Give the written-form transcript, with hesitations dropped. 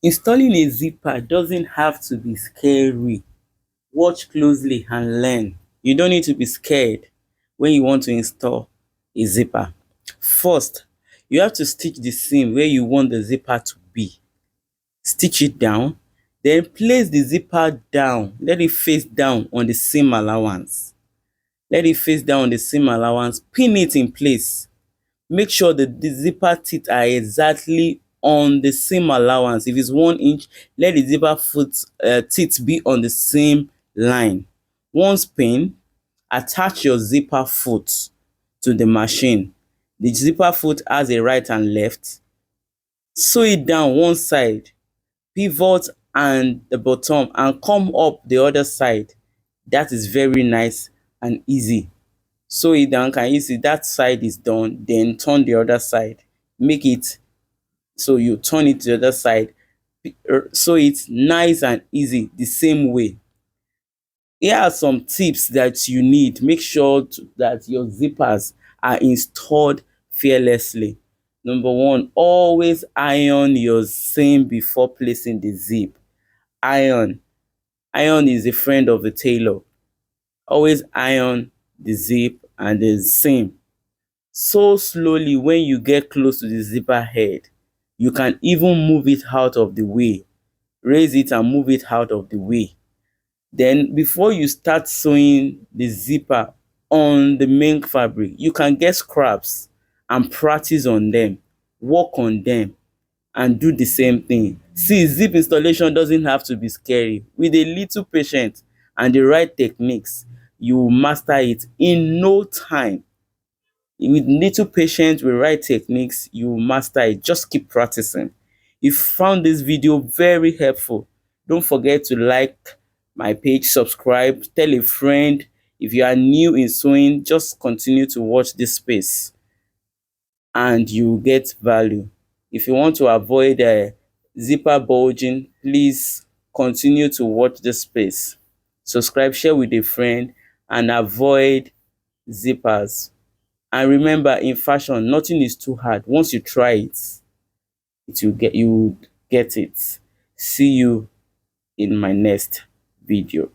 Installing a zipper doesn't have to be scary. Watch closely and learn. You don't need to be scared when you want to install a zipper. First, you have to stitch the seam where you want the zipper to be. Stitch it down, then place the zipper down. Let it face down on the seam allowance. Let it face down on the seam allowance. Pin it in place. Make sure that the zipper teeth are exactly on the same allowance. If it's 1 inch, let the zipper teeth be on the same line. Once pinned, attach your zipper foot to the machine. The zipper foot has a right and left. Sew it down one side, pivot and the bottom and come up the other side. That is very nice and easy. Sew it down, can you see that side is done, then turn the other side. Make it so you turn it to the other side. Sew it nice and easy the same way. Here are some tips that you need. Make sure that your zippers are installed fearlessly. Number one, always iron your seam before placing the zip. Iron. Iron is a friend of the tailor. Always iron the zip and the seam. So slowly when you get close to the zipper head. You can even move it out of the way. Raise it and move it out of the way. Then before you start sewing the zipper on the main fabric, you can get scraps and practice on them. Work on them and do the same thing. See, zip installation doesn't have to be scary. With a little patience and the right techniques, you will master it in no time. With little patience, with right techniques, you will master it. Just keep practicing. If you found this video very helpful, don't forget to like my page, subscribe, tell a friend. If you are new in sewing, just continue to watch this space and you will get value. If you want to avoid zipper bulging, please continue to watch this space. Subscribe, share with a friend, and avoid zippers. And remember, in fashion, nothing is too hard. Once you try it, you get it. See you in my next video.